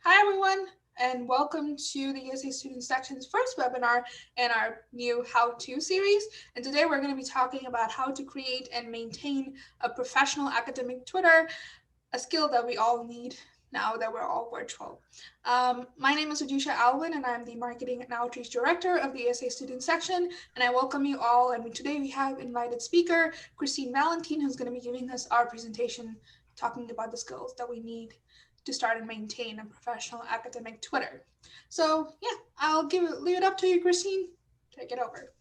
Hi, everyone, and welcome to the ESA Student Section's first webinar in our new How-To series. And today we're going to be talking about how to create and maintain a professional academic Twitter, a skill that we all need now that we're all virtual. My name is Ajisha Alvin, and I'm the Marketing and Outreach Director of the ESA Student Section, and I welcome you all. And today we have invited speaker, Christine Valentine, who's going to be giving us our presentation talking about the skills that we need to start and maintain a professional academic Twitter. So yeah, leave it up to you, Christine. Take it over.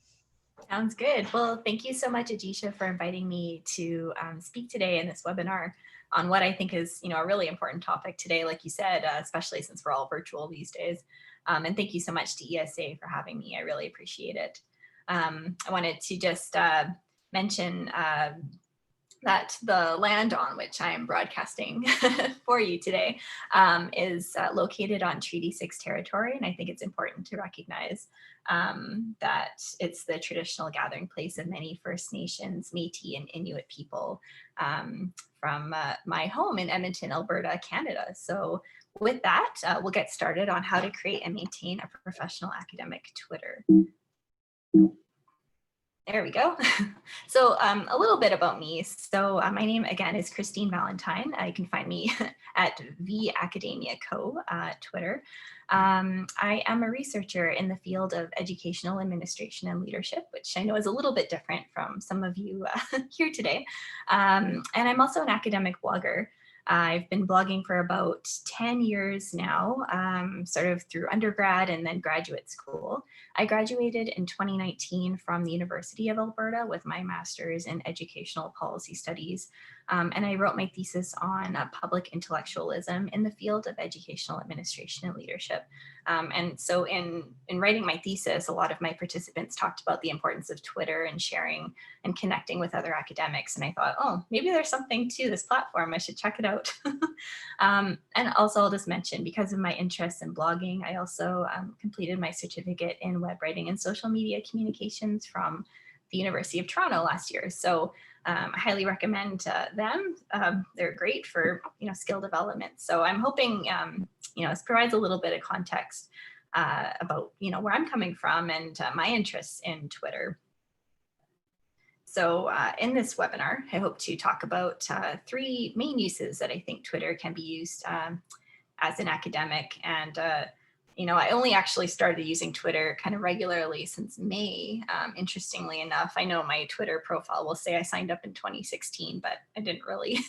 Sounds good. Well, thank you so much, Ajisha, for inviting me to speak today in this webinar on what I think is, a really important topic today, like you said, especially since we're all virtual these days. And thank you so much to ESA for having me. I really appreciate it. I wanted to just mention that the land on which I am broadcasting for you today is located on Treaty 6 territory. And I think it's important to recognize that it's the traditional gathering place of many First Nations, Métis, and Inuit people from my home in Edmonton, Alberta, Canada. So with that, we'll get started on how to create and maintain a professional academic Twitter. There we go. So a little bit about me. So my name again is Christine Valentine. You can find me at V Academia Co. Twitter. I am a researcher in the field of educational administration and leadership, which I know is a little bit different from some of you here today. And I'm also an academic blogger. I've been blogging for about 10 years now, sort of through undergrad and then graduate school. I graduated in 2019 from the University of Alberta with my master's in educational policy studies. And I wrote my thesis on public intellectualism in the field of educational administration and leadership. And so in writing my thesis, a lot of my participants talked about the importance of Twitter and sharing and connecting with other academics. And I thought, oh, maybe there's something to this platform. I should check it out. And also I'll just mention, because of my interest in blogging, I also completed my certificate in web writing and social media communications from the University of Toronto last year. So I highly recommend them. They're great for skill development. So I'm hoping this provides a little bit of context about where I'm coming from and my interests in Twitter. So in this webinar, I hope to talk about three main uses that I think Twitter can be used as an academic. And I only actually started using Twitter kind of regularly since May. Interestingly enough, I know my Twitter profile will say I signed up in 2016, but I didn't really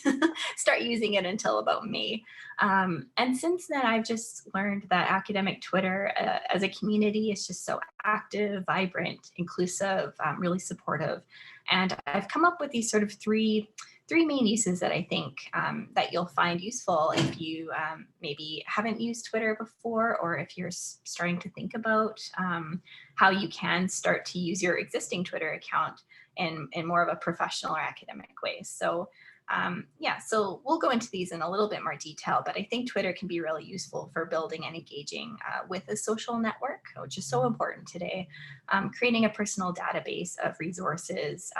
start using it until about May. And since then, I've just learned that academic Twitter as a community is just so active, vibrant, inclusive, really supportive. And I've come up with these sort of three main uses that I think that you'll find useful if you maybe haven't used Twitter before, or if you're starting to think about how you can start to use your existing Twitter account in more of a professional or academic way. So so we'll go into these in a little bit more detail, but I think Twitter can be really useful for building and engaging with a social network, which is so important today, creating a personal database of resources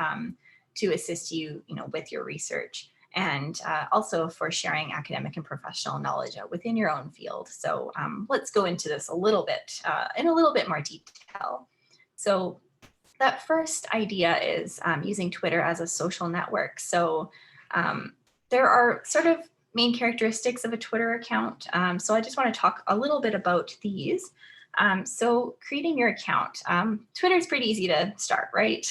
to assist you, with your research, and also for sharing academic and professional knowledge within your own field. So let's go into this a little bit in a little bit more detail. So that first idea is using Twitter as a social network. So there are sort of main characteristics of a Twitter account. So I just want to talk a little bit about these. So creating your account, Twitter is pretty easy to start, right?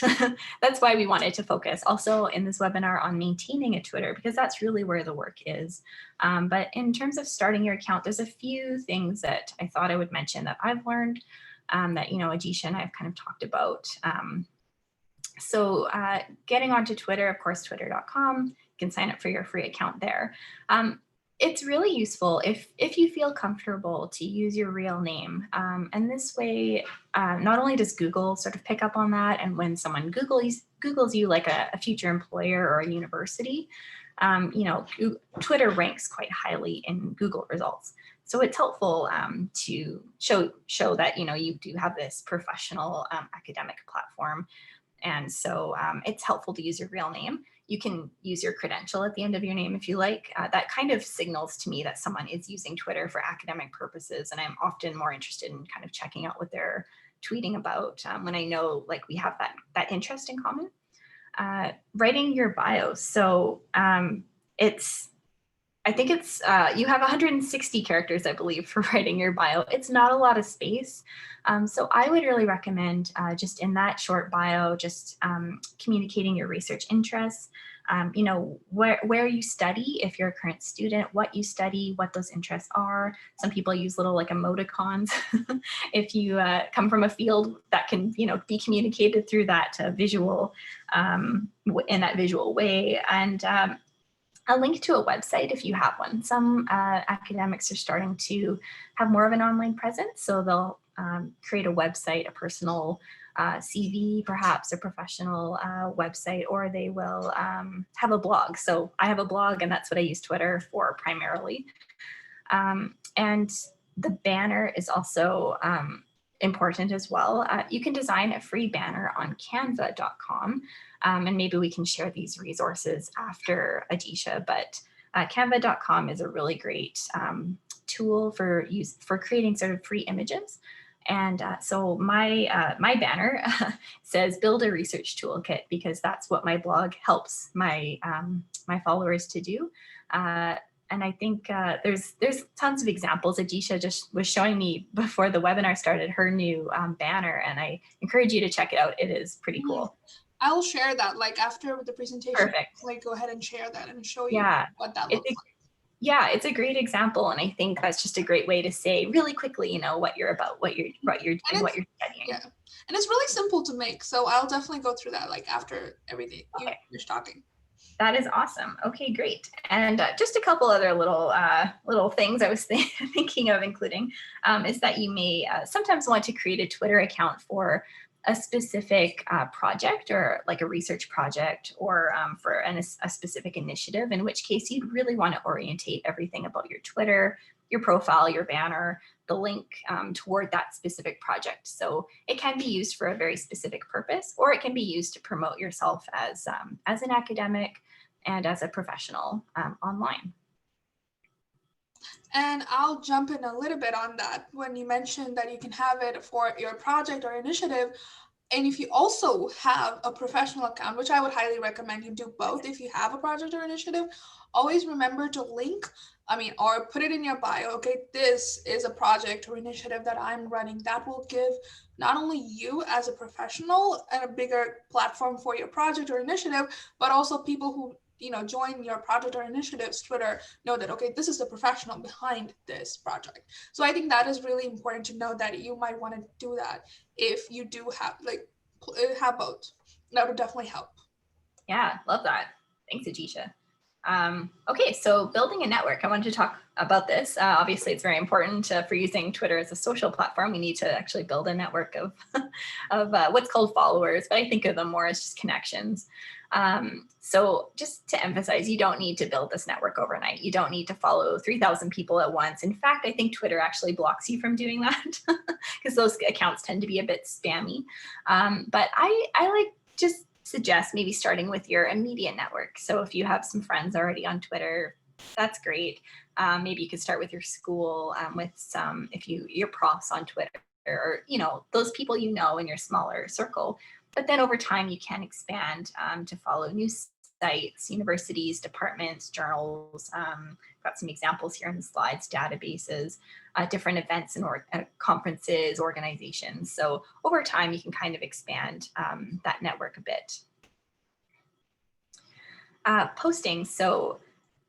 That's why we wanted to focus also in this webinar on maintaining a Twitter, because that's really where the work is. But in terms of starting your account, there's a few things that I thought I would mention that I've learned that, Ajisha and I have kind of talked about. So getting onto Twitter, of course, twitter.com, you can sign up for your free account there. It's really useful if you feel comfortable to use your real name. And this way, not only does Google sort of pick up on that, and when someone Googles you like a future employer or a university, Twitter ranks quite highly in Google results. So it's helpful to show that, you do have this professional academic platform. And so it's helpful to use your real name. You can use your credential at the end of your name if you like. That kind of signals to me that someone is using Twitter for academic purposes. And I'm often more interested in kind of checking out what they're tweeting about when I know like we have that interest in common. Writing your bio. So I think it's, you have 160 characters, I believe, for writing your bio. It's not a lot of space. So I would really recommend just in that short bio, just communicating your research interests, where you study, if you're a current student, what you study, what those interests are. Some people use little like emoticons. If you come from a field that can, be communicated through that visual, in that visual way. And a link to a website if you have one. Some academics are starting to have more of an online presence, so they'll create a website, a personal CV, perhaps a professional website, or they will have a blog. So I have a blog, and that's what I use Twitter for primarily. And the banner is also important as well. You can design a free banner on canva.com, and maybe we can share these resources after Adisha, but canva.com is a really great tool for creating sort of free images. And so my banner says build a research toolkit, because that's what my blog helps my my followers to do. And I think there's tons of examples. Adisha just was showing me before the webinar started her new banner, and I encourage you to check it out. It is pretty cool. I'll share that like after the presentation. Perfect. Like go ahead and share that and show you what that looks like. Yeah, it's a great example, and I think that's just a great way to say really quickly, what you're about, what you're doing, what you're studying. Yeah, and it's really simple to make, so I'll definitely go through that like after everything you're talking. That is awesome. Okay, great. And just a couple other little things I was thinking of including is that you may sometimes want to create a Twitter account for a specific project, or like a research project, or for a specific initiative, in which case you'd really want to orientate everything about your Twitter, your profile, your banner, the link toward that specific project. So it can be used for a very specific purpose, or it can be used to promote yourself as an academic and as a professional online. And I'll jump in a little bit on that when you mentioned that you can have it for your project or initiative. And if you also have a professional account, which I would highly recommend you do both if you have a project or initiative, always remember to link, or put it in your bio, okay, this is a project or initiative that I'm running. That will give not only you as a professional and a bigger platform for your project or initiative, but also people who join your project or initiatives Twitter know that, okay, this is the professional behind this project. So I think that is really important to know that you might want to do that if you do have both. That would definitely help. Yeah, love that. Thanks, Adisha. Okay, so building a network. I wanted to talk about this. Obviously, it's very important for using Twitter as a social platform. We need to actually build a network of what's called followers, but I think of them more as just connections. So just to emphasize, you don't need to build this network overnight. You don't need to follow 3,000 people at once. In fact, I think Twitter actually blocks you from doing that because those accounts tend to be a bit spammy. But I like just suggest maybe starting with your immediate network. So if you have some friends already on Twitter, that's great. Maybe you could start with your school, with some, if your profs on Twitter, or those people in your smaller circle. But then over time, you can expand to follow new sites, universities, departments, journals. Got some examples here in the slides, databases, different events and conferences, organizations. So over time, you can kind of expand that network a bit. Posting. So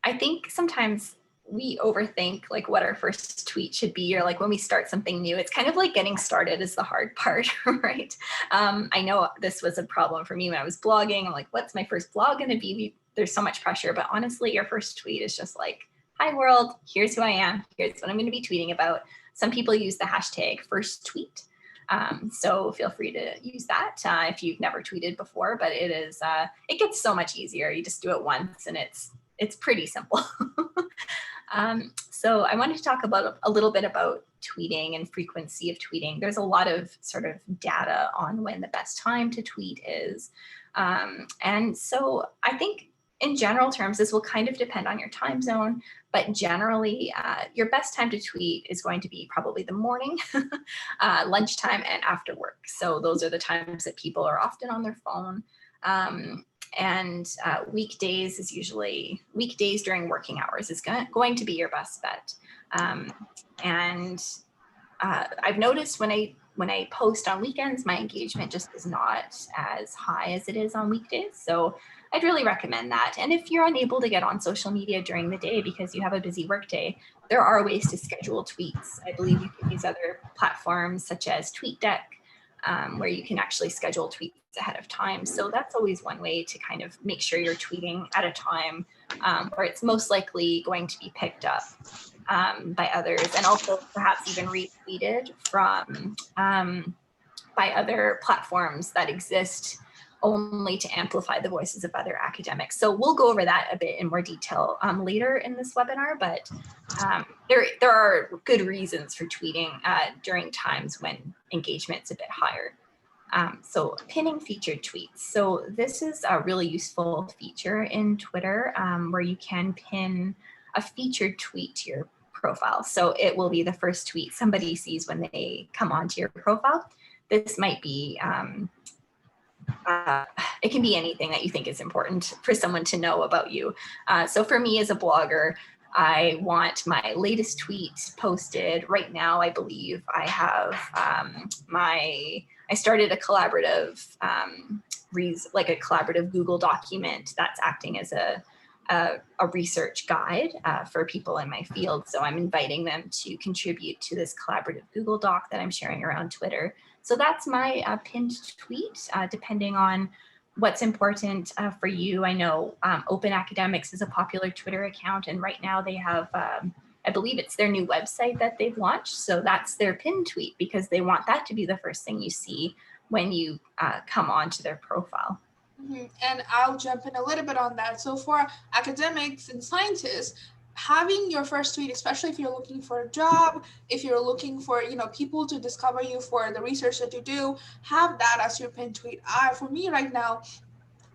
I think sometimes we overthink like what our first tweet should be, or like when we start something new, it's kind of like getting started is the hard part, right? I know this was a problem for me when I was blogging. I'm like, what's my first blog going to be? There's so much pressure, but honestly, your first tweet is just like, hi world, here's who I am. Here's what I'm going to be tweeting about. Some people use the hashtag first tweet. So feel free to use that if you've never tweeted before, but it gets so much easier. You just do it once and it's pretty simple. So I wanted to talk about a little bit about tweeting and frequency of tweeting. There's a lot of sort of data on when the best time to tweet is. And so I think in general terms, this will kind of depend on your time zone, but generally your best time to tweet is going to be probably the morning, lunchtime, and after work. So those are the times that people are often on their phone. And weekdays is usually, weekdays during working hours is going to be your best bet. And I've noticed when I post on weekends, my engagement just is not as high as it is on weekdays. So I'd really recommend that. And if you're unable to get on social media during the day because you have a busy workday, there are ways to schedule tweets. I believe you can use other platforms such as TweetDeck, where you can actually schedule tweets ahead of time. So that's always one way to kind of make sure you're tweeting at a time where it's most likely going to be picked up by others, and also perhaps even retweeted from by other platforms that exist only to amplify the voices of other academics. So we'll go over that a bit in more detail later in this webinar, but there are good reasons for tweeting during times when engagement's a bit higher. So pinning featured tweets. So this is a really useful feature in Twitter where you can pin a featured tweet to your profile. So it will be the first tweet somebody sees when they come onto your profile. This might be, it can be anything that you think is important for someone to know about you. So for me as a blogger, I want my latest tweet posted right now. I believe I have I started a collaborative, like a collaborative Google document that's acting as a research guide for people in my field. So I'm inviting them to contribute to this collaborative Google Doc that I'm sharing around Twitter. So that's my pinned tweet, depending on what's important for you. I know Open Academics is a popular Twitter account, and right now they have, I believe it's their new website that they've launched. So that's their pinned tweet because they want that to be the first thing you see when you come onto their profile. And I'll jump in a little bit on that. So for academics and scientists, having your first tweet, especially if you're looking for a job, if you're looking for people to discover you for the research that you do, have that as your pinned tweet. For me right now,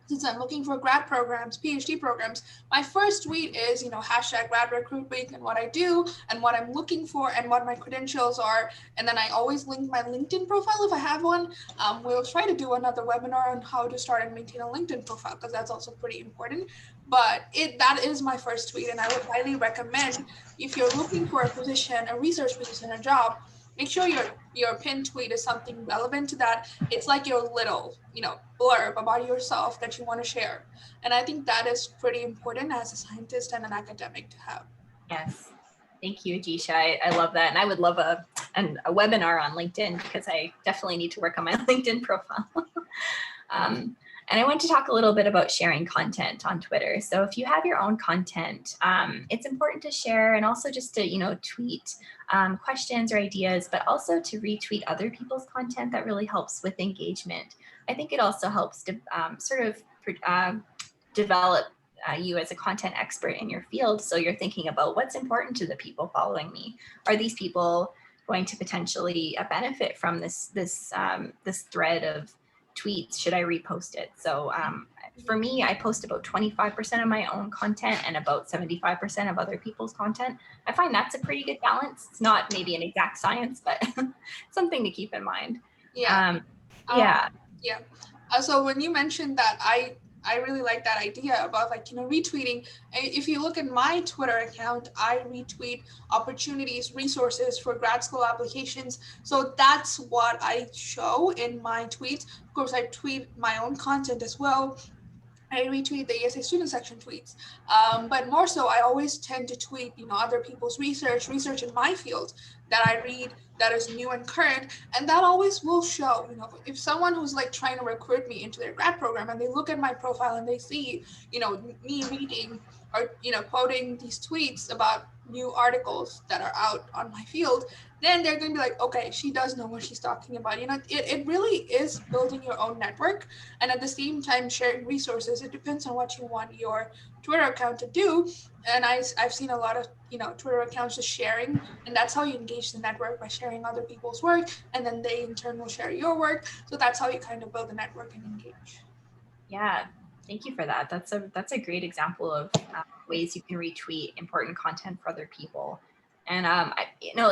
since I'm looking for grad programs, PhD programs, my first tweet is, hashtag grad recruit week and what I do and what I'm looking for and what my credentials are. And then I always link my LinkedIn profile if I have one. We'll try to do another webinar on how to start and maintain a LinkedIn profile because that's also pretty important. But that is my first tweet, and I would highly recommend if you're looking for a position, a research position, a job, make sure your pinned tweet is something relevant to that. It's like your little, blurb about yourself that you want to share. And I think that is pretty important as a scientist and an academic to have. Yes. Thank you, Ajisha. I love that. And I would love a webinar on LinkedIn because I definitely need to work on my LinkedIn profile. And I want to talk a little bit about sharing content on Twitter. So if you have your own content, it's important to share and also just to, tweet questions or ideas, but also to retweet other people's content. That really helps with engagement. I think it also helps to sort of develop you as a content expert in your field. So you're thinking about what's important to the people following me. Are these people going to potentially benefit from this thread of tweets? Should I repost it? So for me, I post about 25% of my own content and about 75% of other people's content. I find that's a pretty good balance. It's not maybe an exact science, but something to keep in mind. Yeah. So when you mentioned that, I really like that idea about retweeting. If you look at my Twitter account, I retweet opportunities, resources for grad school applications. So that's what I show in my tweets. Of course, I tweet my own content as well. I retweet the ESA student section tweets, but more so, I always tend to tweet, other people's research in my field that I read that is new and current, and that always will show. If someone who's trying to recruit me into their grad program and they look at my profile and they see, me reading or quoting these tweets about new articles that are out on my field, then they're going to be like, okay, she does know what she's talking about. It really is building your own network, and at the same time sharing resources. It depends on what you want your Twitter account to do. And I've seen a lot of Twitter accounts just sharing, and that's how you engage the network, by sharing other people's work, and then they in turn will share your work. So that's how you kind of build a network and engage. Yeah, thank you for that. That's a great example of ways you can retweet important content for other people. And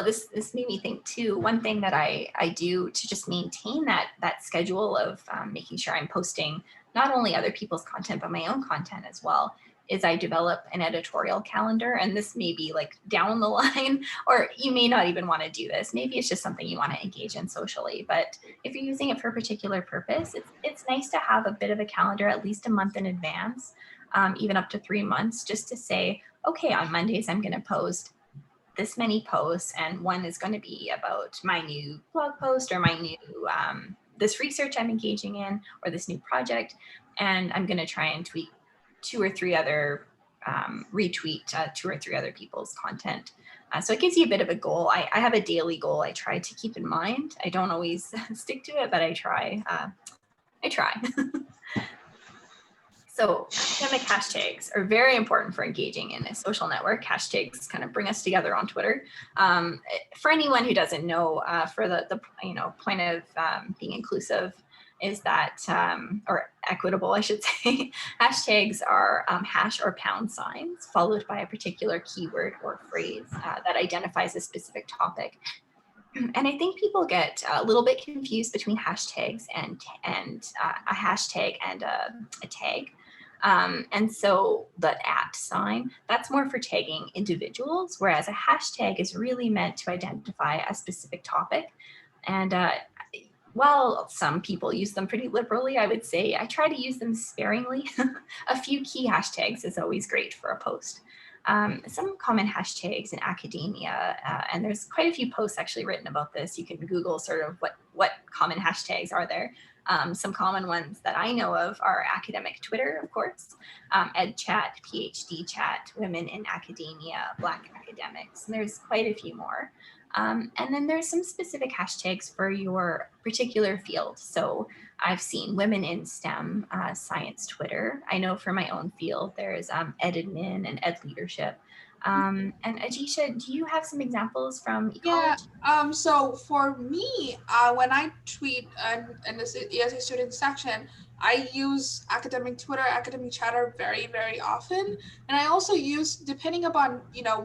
this made me think too. One thing that I do to just maintain that schedule of making sure I'm posting not only other people's content but my own content as well is I develop an editorial calendar. And this may be like down the line, or you may not even want to do this. Maybe it's just something you want to engage in socially. But if you're using it for a particular purpose, it's nice to have a bit of a calendar at least a month in advance, even up to 3 months, just to say, okay, on Mondays I'm going to post this many posts, and one is going to be about my new blog post or my new this research I'm engaging in or this new project, and I'm going to try and tweet two or three other retweet two or three other people's content. So it gives you a bit of a goal. I have a daily goal I try to keep in mind. I don't always stick to it, but I try. I try. So academic hashtags are very important for engaging in a social network. Hashtags kind of bring us together on Twitter. For anyone who doesn't know, for the point of being inclusive is that, or equitable, I should say, hashtags are hash or pound signs followed by a particular keyword or phrase that identifies a specific topic. And I think people get a little bit confused between hashtags and a hashtag and a tag. And so the @ sign, that's more for tagging individuals, whereas a hashtag is really meant to identify a specific topic. And while some people use them pretty liberally, I would say I try to use them sparingly. A few key hashtags is always great for a post. Some common hashtags in academia, and there's quite a few posts actually written about this. You can Google sort of what common hashtags are there. Some common ones that I know of are academic Twitter, of course, ed chat, PhD chat, women in academia, Black academics, and there's quite a few more. And then there's some specific hashtags for your particular field. So I've seen women in STEM science Twitter. I know for my own field, there's ed admin and ed leadership. And Ajisha, do you have some examples from Yeah. ecology? So for me, when I tweet in this ESA student section, I use academic Twitter, academic chatter very, very often, and I also use, depending upon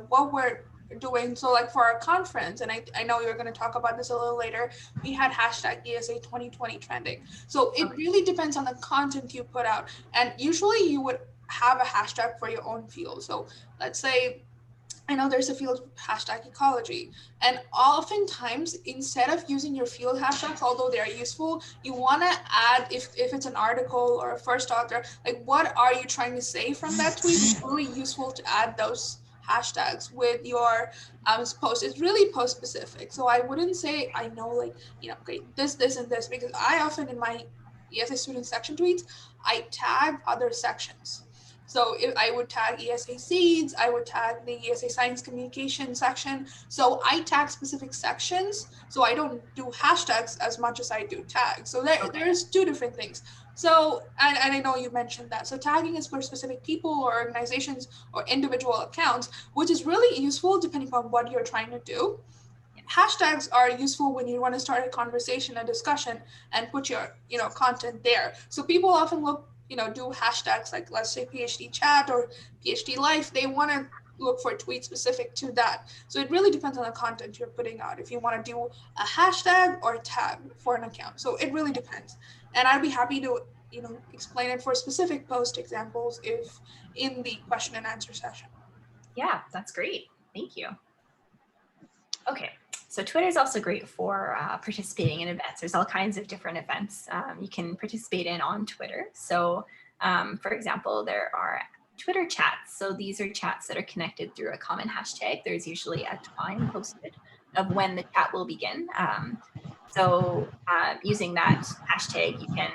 what we're doing. So like for our conference, and I know you're going to talk about this a little later, we had hashtag ESA 2020 trending. So it Okay. really depends on the content you put out, and usually you would have a hashtag for your own field. So let's say I know there's a field hashtag ecology, and oftentimes instead of using your field hashtags, although they are useful, you want to add, if it's an article or a first author, like what are you trying to say from that tweet? It's really useful to add those hashtags with your post. It's really post specific, so I wouldn't say I know like okay, this and this, because I often in my ESA student section tweets I tag other sections. So if I would tag ESA Seeds, I would tag the ESA Science Communication section. So I tag specific sections. So I don't do hashtags as much as I do tags. So Okay. there's two different things. So, and I know you mentioned that. So tagging is for specific people or organizations or individual accounts, which is really useful depending on what you're trying to do. Hashtags are useful when you want to start a conversation, a discussion, and put your content there. So people often look, do hashtags like, let's say, PhD chat or PhD life. They want to look for tweets specific to that. So it really depends on the content you're putting out, if you want to do a hashtag or a tag for an account. So it really depends, and I'd be happy to explain it for specific post examples if in the question and answer session. Yeah, that's great. Thank you. Okay, so Twitter is also great for participating in events. There's all kinds of different events you can participate in on Twitter. So, for example, there are Twitter chats. So these are chats that are connected through a common hashtag. There's usually a time posted of when the chat will begin. So using that hashtag, you can,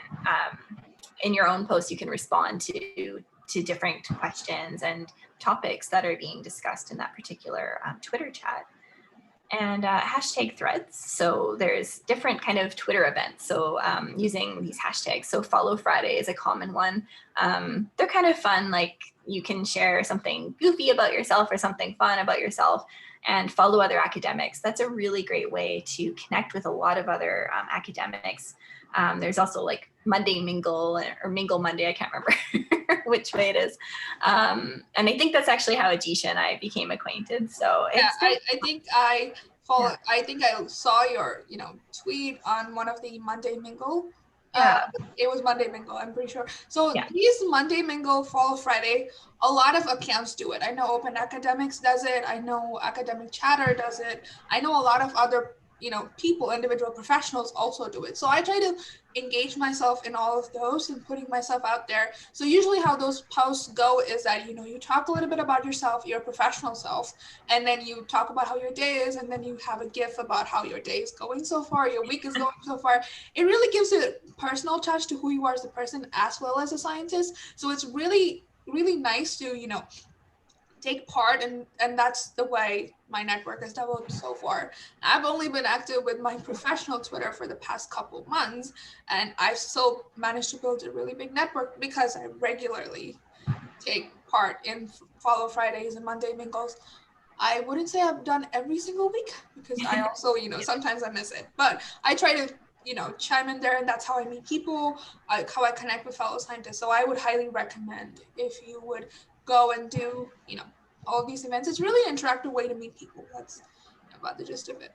in your own post, you can respond to different questions and topics that are being discussed in that particular Twitter chat. And hashtag threads. So there's different kind of Twitter events. So using these hashtags. So Follow Friday is a common one. They're kind of fun. Like you can share something goofy about yourself or something fun about yourself. and follow other academics. That's a really great way to connect with a lot of other academics. There's also like Monday Mingle or Mingle Monday, I can't remember which way it is. And I think that's actually how Adisha and I became acquainted. So Yeah, it's been, I think I follow. yeah, I think I saw your tweet on one of the Monday Mingle. Uh, yeah, it was Monday Mingle, I'm pretty sure. So yeah. these Monday Mingle, Follow Friday, a lot of accounts do it. I know Open Academics does it. I know Academic Chatter does it. I know a lot of other people, individual professionals also do it. So I try to engage myself in all of those and putting myself out there. So usually how those posts go is that you talk a little bit about yourself, your professional self, and then you talk about how your day is, and then you have a gif about how your day is going so far, your week is going so far. It really gives a personal touch to who you are as a person as well as a scientist. So it's really really nice to take part, and that's the way my network has developed so far. I've only been active with my professional Twitter for the past couple months, and I've still managed to build a really big network because I regularly take part in Follow Fridays and Monday Mingles. I wouldn't say I've done every single week because I also, sometimes I miss it, but I try to, chime in there, and that's how I meet people, how I connect with fellow scientists. So I would highly recommend if you would go and do, all of these events. It's really an interactive way to meet people. That's about the gist of it.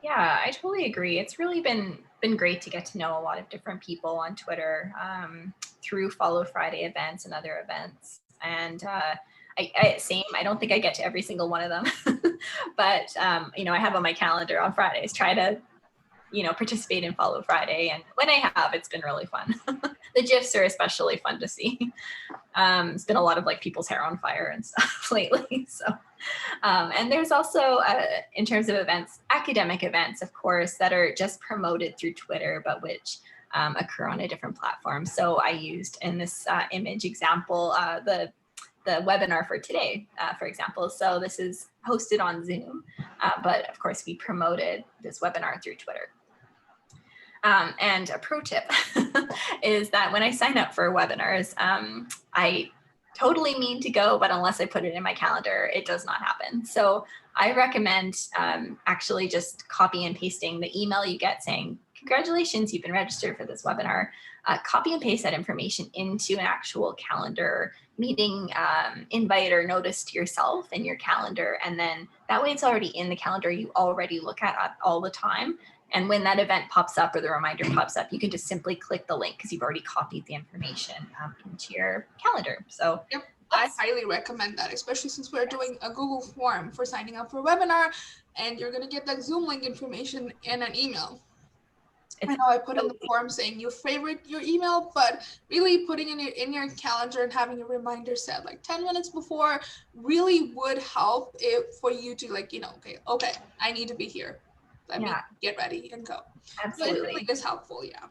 Yeah, I totally agree. It's really been great to get to know a lot of different people on Twitter through Follow Friday events and other events. And I don't think I get to every single one of them, but I have on my calendar on Fridays try to participate in Follow Friday, and when I have, it's been really fun. The gifs are especially fun to see. It's been a lot of like people's hair on fire and stuff lately. So, and there's also, in terms of events, academic events, of course, that are just promoted through Twitter, but which occur on a different platform. So I used in this image example, the webinar for today, for example. So this is hosted on Zoom, but of course we promoted this webinar through Twitter. And a pro tip is that when I sign up for webinars, I totally mean to go, but unless I put it in my calendar, it does not happen. So I recommend actually just copy and pasting the email you get saying, congratulations, you've been registered for this webinar. Copy and paste that information into an actual calendar meeting invite or notice to yourself in your calendar. And then that way it's already in the calendar you already look at all the time. And when that event pops up or the reminder pops up, you can just simply click the link because you've already copied the information into your calendar. So yep, I highly recommend that, especially since we're doing a Google form for signing up for a webinar, and you're going to get that Zoom link information in an email. I know I put in the form saying you favorite your email, but really putting in your calendar and having a reminder set like 10 minutes before really would help it for you to okay, I need to be here. Let me get ready and go. Absolutely. So it really is helpful, yeah.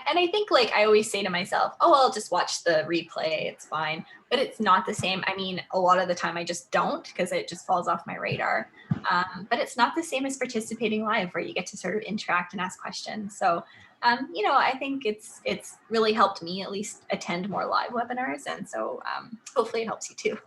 And I think I always say to myself, oh, I'll just watch the replay. It's fine. But it's not the same. I mean, a lot of the time I just don't because it just falls off my radar. But it's not the same as participating live where you get to sort of interact and ask questions. So, I think it's really helped me at least attend more live webinars. And so hopefully it helps you too.